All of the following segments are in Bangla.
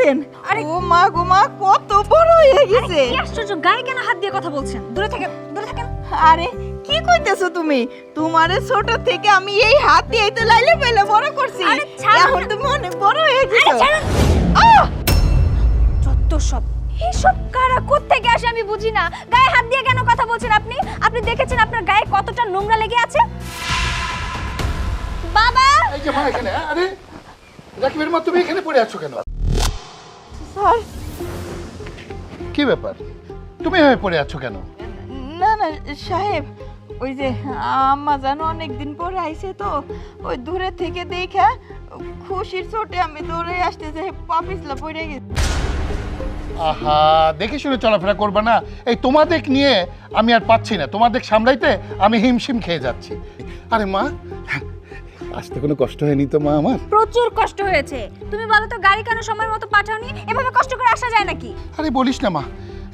দেখছেন? আরে ও মা গো মা, কত বড় হয়ে গেছে। কি আশ্চর্য, গায়ে কেন হাত দিয়ে কথা বলছেন? দূরে থাকেন, দূরে থাকেন। আরে কি কইতেছো তুমি? তোমারে ছোট থেকে আমি এই হাত দিয়ে তো লাইলে পেলে বড় করছি। আরে ছাড়ুন এখন না। তুমি অনেক বড় হয়ে গেছো। আরে ছাড়ুন। যত সব এসব কারা কোত্থেকে আসে আমি বুঝি না। গায়ে হাত দিয়ে কেন কথা বলছেন আপনি? আপনি দেখেছেন আপনার গায়ে কতটা নোংরা লেগে আছে? বাবা! এই যে মা এখানে, আরে রাকিবের মা তুমি এখানে পড়ে আছো কেন? স্যার, কি ব্যাপার, তুমি এভাবে পড়ে আছো কেন? না না সাহেব, ওই যে আম্মা জানো অনেকদিন পরে আইছে তো, ওই দূরে থেকে দেখা খুশির চোটে আমি দৌড়ে আসতে যাই পা পিছলা পড়ে গেছি। আহা, দেখে শুনে চলাফেরা করবে না? এই তোমাদের নিয়ে আমি আর পাচ্ছি না, তোমাদের সামলাইতে আমি হিমশিম খেয়ে যাচ্ছি। আরে মা, আসতে কোনো কষ্ট হয়নি তো মা আমার? প্রচুর কষ্ট হয়েছে। তুমি বলো তো গাড়ি কেন সময় মতো পাঠাওনি? এভাবে কষ্ট করে আসা যায় নাকি? আরে বলিস না মা,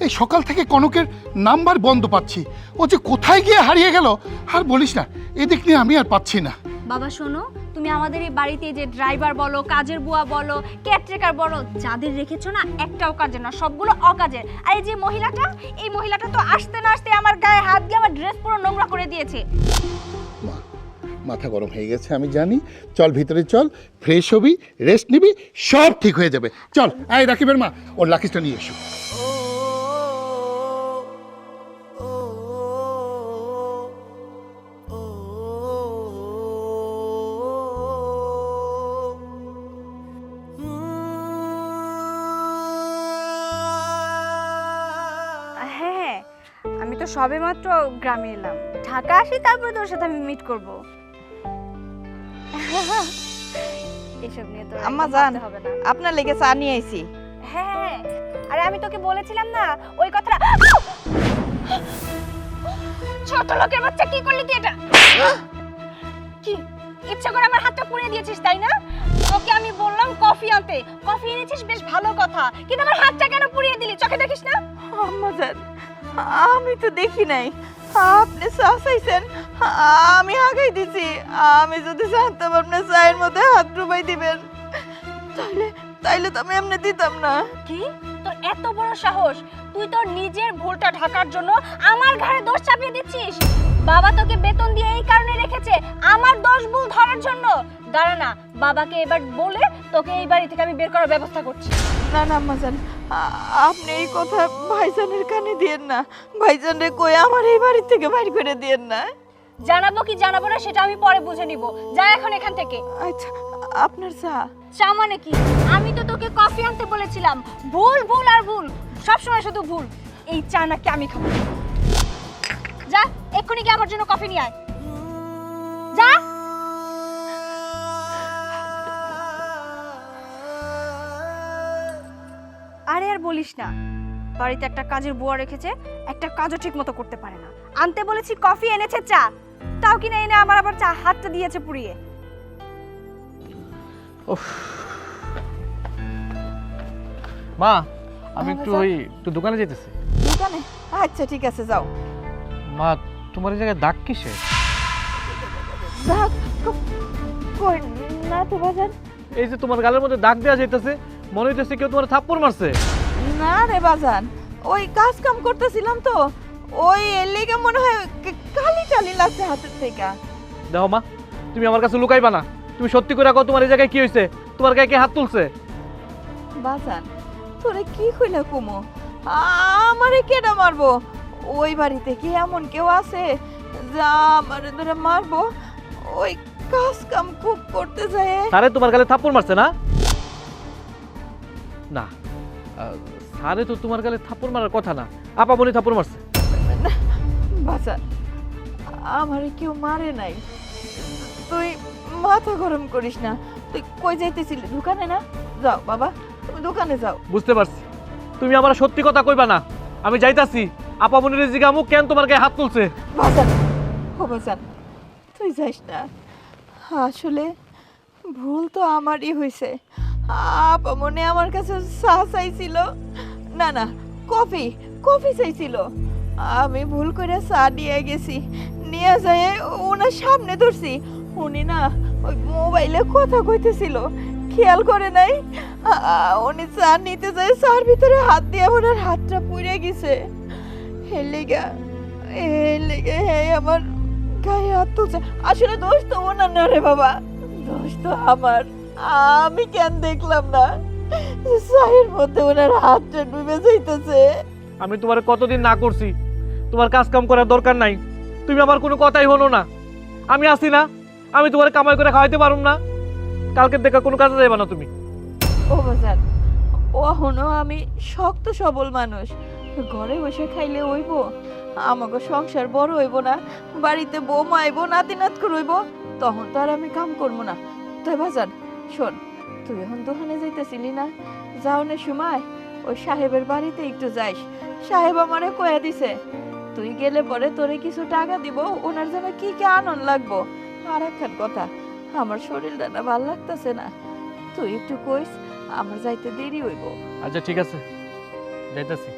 এই সকাল থেকে কনকের নাম্বার বন্ধ পাচ্ছি, ও যে কোথায় গিয়ে হারিয়ে গেল আর বলিস না, এদিক নিয়ে আমি আর পাচ্ছি না। বাবা শোনো, তুমি আমাদের এই বাড়িতে যে ড্রাইভার বলো, কাজের বুয়া বলো, কেয়ারটেকার বলো, যাদের রেখেছো না একটাও কাজের না, সবগুলো অকাজের। আর এই যে মহিলাটা, এই মহিলাটা তো আসতে না আসতে আমার গায়ে হাত দিয়ে আমার ড্রেস পুরো নোংরা করে দিয়েছে। মা, মাথা গরম হয়ে গেছে আমি জানি, চল ভিতরে চল, ফ্রেশ হবি, রেস্ট নিবি, সব ঠিক হয়ে যাবে। চল, আয় রাকিবের মা, ওর লাকিসটা নিয়ে এসো। হ্যাঁ, আমি তো সবেমাত্র গ্রামে এলাম, ঢাকা আসি তারপরে তোর সাথে আমি মিট করব। এসব নিয়ে তো আম্মা জান, আপনার লেগে চা নিয়ে আইছি। হ্যাঁ, আরে আমি তোকে বলেছিলাম না ওই কথাটা। ছোট লোকের বাচ্চা, কি করলি তুই এটা? কি ইচ্ছা করে আমার হাতটা পুড়িয়ে দিয়েছিস তাই না? তোকে আমি বললাম কফি আনতে, কফি এনেছিস বেশ ভালো কথা, কিন্তু আমার হাতটা কেন পুড়িয়ে দিলি? চোখে দেখিস না? আম্মা জান, আমি তো দেখি নাই, আপনি চা চাইছেন, আমি আগাই দিছি। আমি যদি জানতাম আপনি চায়ের মধ্যে হাত ডুবাই দিবেন, তাইলে তাইলে তো আমি এমনি দিতাম না। কি তোর এত বড় সাহস? তুই তোর নিজের ভুলটা ঢাকার জন্য আমার ঘাড়ে দোষ চাপিয়ে দিচ্ছিস। বাবা তোকে বেতন দিয়ে এই কারণে রেখেছে আমার দোষ ভুল ধরার জন্য। দাঁড়া না, বাবাকে এবার বলে তোকে এই বাড়ি থেকে আমি বের করার ব্যবস্থা করছি। না না আম্মা জান, আপনি এই কথা ভাইজানের কানে দিয়েন না। ভাইজানরে কই আমার এই বাড়ি থেকে বাইর করে দিয়েন না। জানাবো কি জানাবো না সেটা আমি পরে বুঝে নিব। যা এখন এখান থেকে। আচ্ছা, আপনার চা। চা মানে কি? আমি তো তোকে কফি আনতে বলেছিলাম। ভুল ভুল আর ভুল, সবসময় শুধু ভুল। এই চা নাকি আমি খাবো? যা এক্ষুনি গিয়ে আমার জন্য কফি নিয়ে আয়, যা। আরে আর বলিস না, বাড়িতে একটা কাজের বুয়া রেখেছে, একটা কাজও ঠিক মতো করতে পারে না। আনতে বলেছি কফি, এনেছে চা, তাও কিনা এনে আমার আবার চা হাতটা দিয়েছে পুড়িয়ে। মা, আমি একটু দোকানে যেতেছি। দোকানে? আচ্ছা ঠিক আছে, যাও। মা, তোমার এই জায়গায় দাগ কিসে? দাগ কই না তো বাজান। এই যে তোমার গালের মধ্যে দাগ দেওয়া যাইতেছে, মনে হইতেছে কেউ তোমার থাপ্পড় মারছে। না রে বাজান, ওই কাজ কাম করতেছিলাম তো, ওই এর লেগে মনে হয় কালি টালি লাগছে হাতের থেকে। দেখো মা, তুমি আমার কাছে লুকাইবা না, তুমি সত্যি করে রাখো তোমার এই জায়গায় কি হয়েছে, তোমার গায়ে কে হাত তুলছে? বাজান, তোরে কি কইলা কুমো, আমারে কেডা মারবো? ওই বাড়িতে কি এমন কেউ আছে যা আমারে ধরে মারবো? ওই কাজ কাম খুব করতে যায়। স্যারে তোমার গালে থাপ্পড় মারছে না? না, স্যারে তো তোমার গালে থাপ্পড় মারার কথা না, আপা মনে থাপ্পড় মারছে। বাজান, আমারে কেউ মারে নাই, তুই মাথা গরম করিস না। তুই কই যাইতেছিলি? দোকানে না? যাও বাবা, তুমি দোকানে যাও। বুঝতে পারছি, তুমি আমার সত্যি কথা কইবা না। আমি যাইতাছি, আপা মনির জিগামু কেন তোমার গায়ে হাত তুলছে। বাজান, ও বাজান, তুই যাইস না। আসলে ভুল তো আমারই হয়েছে। আপা মনে আমার কাছে চা চাইছিল, না না কফি কফি চাইছিল। আমি ভুল করে চা দিয়ে গেছি, নিয়ে যায় ওনার সামনে ধরছি। উনি না ওই মোবাইলে কথা কইতেছিল, খেয়াল করে নাই উনি চা নিতে যায় চার ভিতরে হাত দিয়ে ওনার হাতটা পুড়ে গেছে। এর লেগে আমার গায়ে হাত তুলছে। আসলে দোষ তো ওনার না রে বাবা, দোষ তো আমার। আমি কেন দেখলাম না চায়ের মধ্যে ওনার হাতটা ডুবে যাইতেছে। আমি তোমার কতদিন না করছি, তোমার কাজ কাম করার দরকার নাই, তুমি আমার কোনো কথাই হলো না। আমি আসি না, আমি তোমার কামাই করে খাওয়াইতে পারুম না, কালকে দেখা কোনো কাজে যাইবা না তুমি। ও বাজার, ওহনো আমি শক্ত সবল মানুষ, ঘরে বসে খাইলে হইব? আমাকে সংসার বড় হইব না, বাড়িতে বৌমা আইব, নাতি নাত করইব, তখন তো আর আমি কাম করবো না। তাই বাজার শোন, তুই এখন দোকানে যাইতেছিলি না, যাওনের সময় ওই সাহেবের বাড়িতে একটু যাইস। সাহেব আমারে কয়া দিছে তুই গেলে পরে তোরে কিছু টাকা দিব, ওনার যেন কি কি আনন্দ লাগবো। আর একখান কথা, আমার শরীরটা না ভাল লাগতেছে না, তুই একটু কইস, আমার যাইতে দেরি হইব। আচ্ছা ঠিক আছে, যাইতাছি।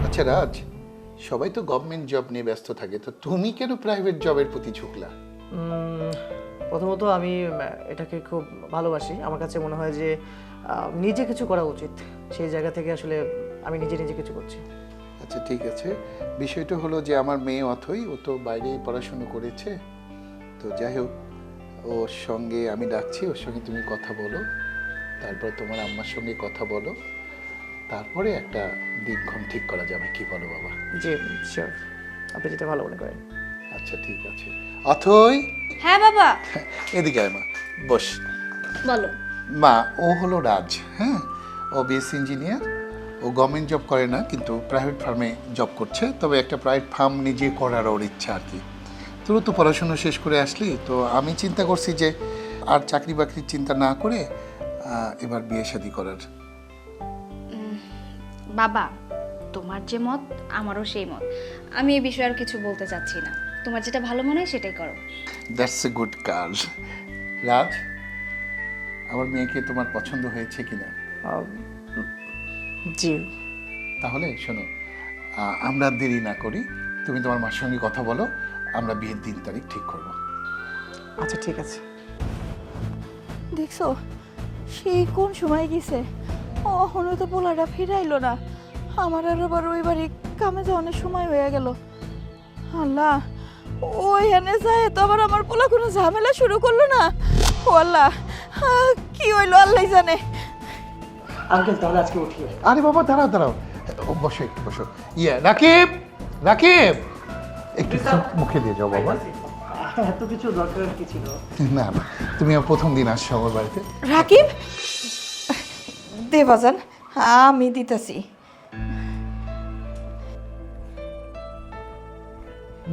আচ্ছা রাজ, সবাই তো গভর্নমেন্ট জব নিয়ে ব্যস্ত থাকে, তো তুমি কেন প্রাইভেট জবের প্রতি ঝুঁকলা? প্রথমত আমি এটাকে খুব ভালোবাসি। আমার কাছে মনে হয় যে নিজে কিছু করা উচিত, সেই জায়গা থেকে আসলে আমি নিজে নিজে কিছু করছি। আচ্ছা ঠিক আছে, বিষয়টা হলো যে আমার মেয়ে অথই, ও তো বাইরেই পড়াশুনো করেছে, তো যাই হোক ওর সঙ্গে আমি ডাকছি, ওর সঙ্গে তুমি কথা বলো, তারপর তোমার আম্মার সঙ্গে কথা বলো, তারপরে একটা দিনক্ষণ ঠিক করা যাবে, কি বলো বাবা? জি শিওর, আপনি যেটা ভালো মনে করেন। আচ্ছা ঠিক আছে। অথই, হ্যাঁ বাবা। এদিকে আয় মা, বস। বলো। মা, ও হলো রাজ, হ্যাঁ, ও বিএসসি ইঞ্জিনিয়ার, ও গভর্নমেন্ট জব করে না, কিন্তু প্রাইভেট ফার্মে জব করছে, তবে একটা প্রাইভেট ফার্ম নিজে করার ওর ইচ্ছা আর কি। তোর তো পড়াশুনো শেষ করে আসলি, তো আমি চিন্তা করছি যে আর চাকরি বাকরির চিন্তা না করে এবার বিয়ে শাদী করার। বাবা, তোমার যে মত আমারও সেই মত, আমি এই বিষয়ে আর কিছু বলতে চাচ্ছি না, তোমার যেটা ভালো মনে হয় সেটাই করো। That's a good girl. Raj, আমার মেয়েকে তোমার পছন্দ হয়েছে কিনা? জি। তাহলে শোনো, আমরা দেরি না করি, তুমি তোমার মার সঙ্গে কথা বলো, আমরা বিয়ের দিন তারিখ ঠিক করব। আচ্ছা ঠিক আছে। দেখছো সেই কোন সময় গেছে, এখনো তো পোলাটা ফিরাইলো না। আমার আর আবার ওই বাড়ি কামে যাওয়ানোর সময় হয়ে গেল। আল্লাহ, ওই এনে যায় তো আবার আমার পোলা কোনো ঝামেলা শুরু করলো না। ও আল্লাহ, কি হইলো আল্লাহ জানে। আঙ্কেল তাহলে আজকে উঠি। আরে বাবা দাঁড়াও দাঁড়াও, বসো একটু বসো। রাকিব, রাকিব, একটু মুখে দিয়ে যাও বাবা। এত কিছু দরকার কি ছিল? না না, তুমি প্রথম দিন আসছো আমার বাড়িতে। রাকিব, দে বাজান, আমি দিতেছি।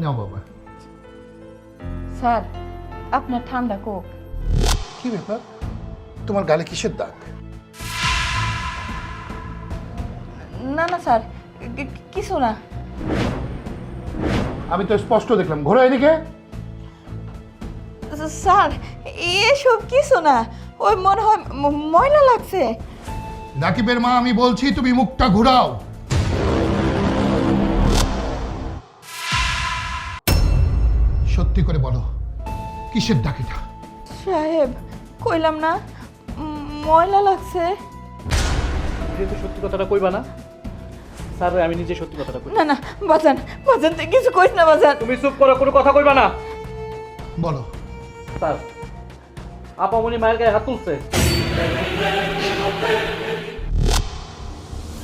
নাও বাবা। স্যার, আপনার ঠান্ডা কোক। কি ব্যাপার, তোমার গালে কিসের দাগ? না না স্যার, কিছু না। আমি তো স্পষ্ট দেখলাম, ঘোরো এদিকে। স্যার, এসব কিছু না, ওই মনে হয় ময়লা লাগছে। রাকিবের মা, আমি বলছি তুমি মুখটা ঘুরাও। সত্যি করে বলো, কিসের দাগ এটা? সাহেব, কইলাম না ময়লা লাগছে। যেহেতু সত্যি কথাটা কইবা না, স্যার আমি নিজে সত্যি কথাটা কই। না না বাজান, বাজান তুই কিছু কইস না বাজান। তুমি চুপ করো, কোনো কথা কইবা না। বলো। স্যার, আপামনি মায়ের গায়ে হাত তুলছে।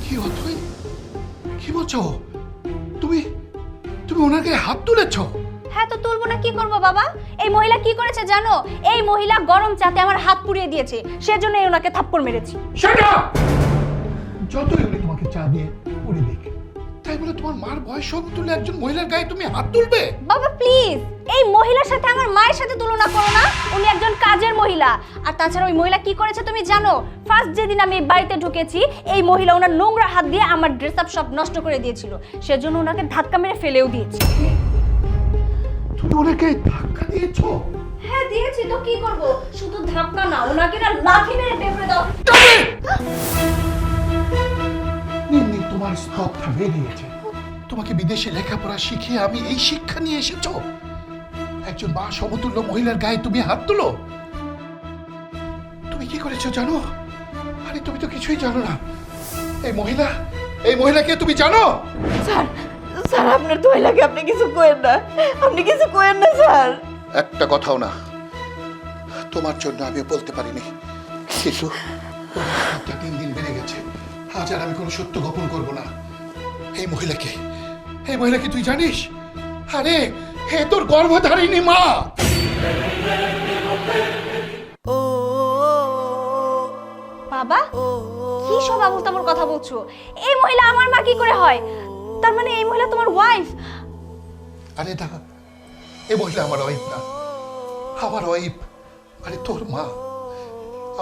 কি অথই, কি বলছো? তুমি তুমি ওনার গায়ে হাত তুলেছো? হ্যাঁ, তো তুলবো না, কি করবো বাবা? এই মহিলা কি করেছে জানো? এই মহিলা গরম চাতে আমার হাত পুড়িয়ে দিয়েছে, সেজন্য ওনাকে থাপ্পড় মেরেছি। Shut up! যতই উনি তোমাকে চা দিয়ে পড়ে দিক, তাই বলে তোমার মার বয়স সমতুল্য একজন মহিলার গায়ে তুমি হাত তুলবে? বাবা প্লিজ, এই মহিলার সাথে আমার মায়ের সাথে তুলনা করো না, উনি একজন কাজের মহিলা। আর তাছাড়া ওই মহিলা কি করেছে তুমি জানো? ফার্স্ট যেদিন আমি এই বাড়িতে ঢুকেছি, এই মহিলা ওনার নোংরা হাত দিয়ে আমার ড্রেস আপ সব নষ্ট করে দিয়েছিল, সেজন্য ওনাকে ধাক্কা মেরে ফেলেও দিয়েছি। তুমি ওনাকে ধাক্কা দিয়েছো? হ্যাঁ দিয়েছি তো, কি করব? শুধু ধাক্কা না, ওনাকে না লাথি মেরে বের দাও। নিম্নি তোমার স্তবটা বেরিয়েছে। তোমাকে বিদেশে লেখাপড়া শিখিয়ে আমি এই শিক্ষা নিয়ে এসেছো? একজন মা সমতুল্য মহিলার গায়ে তুমি হাত তুলো? তুমি কি করেছো জানো? আরে তুমি তো কিছুই জানো না। এই মহিলাকে তুমি জানো? স্যার স্যার আপনার দোয়াই লাগে, আপনি কিছু কোয়েন না, আপনি কিছু কোয়েন না স্যার। একটা কথাও না। তোমার জন্য আমি বলতে পারিনি, কিন্তু ওর দিন দিন বেড়ে গেছে। আজ আর আমি কোনো সত্য গোপন করব না। এই মহিলাকে তুই জানিস? আরে হে তোর গর্ভধারিণী মা। বাবা, কি সব আবল তাবল কথা বলছো? এই মহিলা আমার মা কি করে হয়? তার মানে এই মহিলা তোমার ওয়াইফ? আরে না, এই মহিলা আমার ওয়াইফ না, আমার ওয়াইফ মানে তোর মা।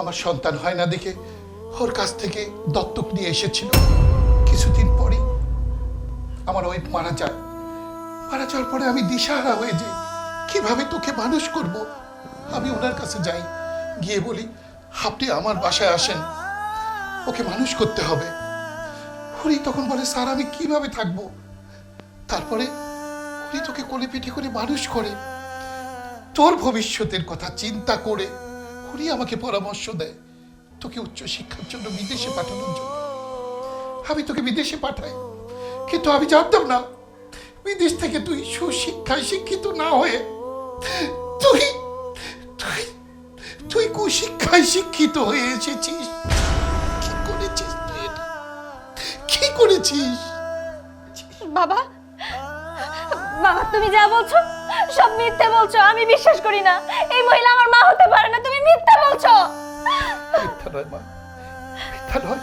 আমার সন্তান হয় না দেখে ওর কাছ থেকে দত্তক নিয়ে এসেছিল। কিছুদিন পরে আমার ওয়াইফ মারা যায়। মারা যাওয়ার পরে আমি দিশাহারা হয়ে যাই, কিভাবে তোকে মানুষ করব। আমি ওনার কাছে যাই, গিয়ে বলি আপনি আমার বাসায় আসেন, ওকে মানুষ করতে হবে। উনি তখন বলে স্যার আমি কিভাবে থাকবো। তারপরে উনি তোকে কোলে পিঠে করে মানুষ করে। তোর ভবিষ্যতের কথা চিন্তা করে উনি আমাকে পরামর্শ দেয় তোকে উচ্চ শিক্ষার জন্য বিদেশে পাঠানোর জন্য। আমি তোকে বিদেশে পাঠাই, কিন্তু আমি জানতাম না বিদেশ থেকে তুই সুশিক্ষায় শিক্ষিত না হয়ে তুই তুই তুই কুশিক্ষায় শিক্ষিত হয়ে এসেছিস। কি করেছিস তুই এটা? কি করেছিস? বাবা, বাবা তুমি যা বলছো সব মিথ্যে বলছো, আমি বিশ্বাস করি না। এই মহিলা আমার মা হতে পারে না, তুমি মিথ্যে বলছো। মিথ্যা নয় মা, মিথ্যা নয়,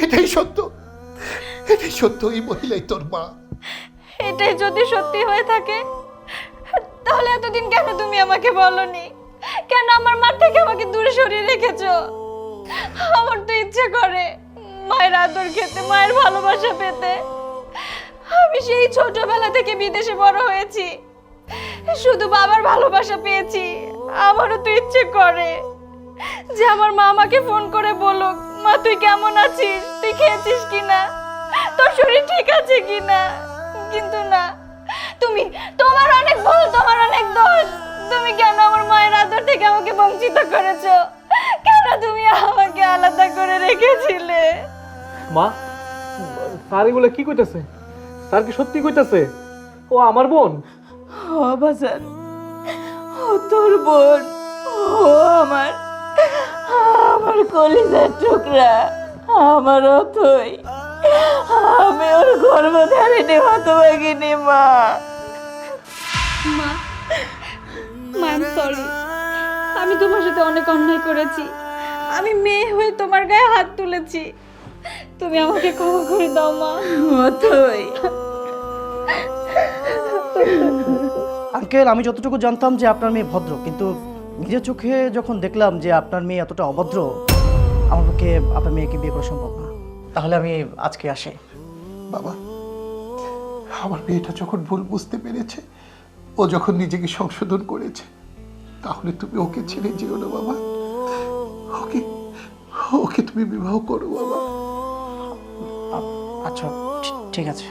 এটাই সত্য, এটাই সত্য। এই মহিলাই তোর মা। এটাই যদি সত্যি হয়ে থাকে, তাহলে এতদিন কেন তুমি আমাকে বলনি? কেন আমার মা থেকে আমাকে দূরে সরিয়ে রেখেছো? আমার তো ইচ্ছে করে মায়ের আদর খেতে, মায়ের ভালোবাসা পেতে। আমি সেই ছোটবেলা থেকে বিদেশে বড় হয়েছি, শুধু বাবার ভালোবাসা পেয়েছি। আমারও তো ইচ্ছে করে যে আমার মা আমাকে ফোন করে বলুক, মা তুই কেমন আছিস, তুই খেয়েছিস কিনা, তোর শরীর ঠিক আছে কিনা। কিন্তু না, তোমার অনেক ভুল, তোমার অনেক দোষ। তুমি কেন আমার মায়ের আদর থেকে আমাকে বঞ্চিত করেছো? কেন তুমি আমাকে আলাদা করে রেখেছিলে? মা, স্যার এগুলো কি কইতাছে? স্যার কি সত্যি কইতাছে ও আমার বোন? ও বাজান, ও তোর বোন, ও আমার আমার কলিজার টুকরা, আমার অথই। আমি ওর গর্ভধারিণী হতভাগিনী মা। মা, আই সরি, আমি তোমার সাথে অনেক অন্যায় করেছি। আমি মেয়ে হয়ে তোমার গায়ে হাত তুলেছি, তুমি আমাকে ক্ষমা করে দাও মা। অথই, আঙ্কেল, আমি যতটুকু জানতাম যে আপনার মেয়ে ভদ্র, কিন্তু নিজের চোখে যখন দেখলাম যে আপনার মেয়ে এতটা অভদ্র, আমার পক্ষে আপনার মেয়েকে বিয়ে করা সম্ভব না। তাহলে আমি আজকে আসি। বাবা, আমার মেয়েটা যখন ভুল বুঝতে পেরেছে, ও যখন নিজেকে সংশোধন করেছে, তাহলে তুমি ওকে ছেড়ে যেও না বাবা। ওকে ওকে তুমি বিবাহ করো বাবা। আচ্ছা, ঠিক আছে।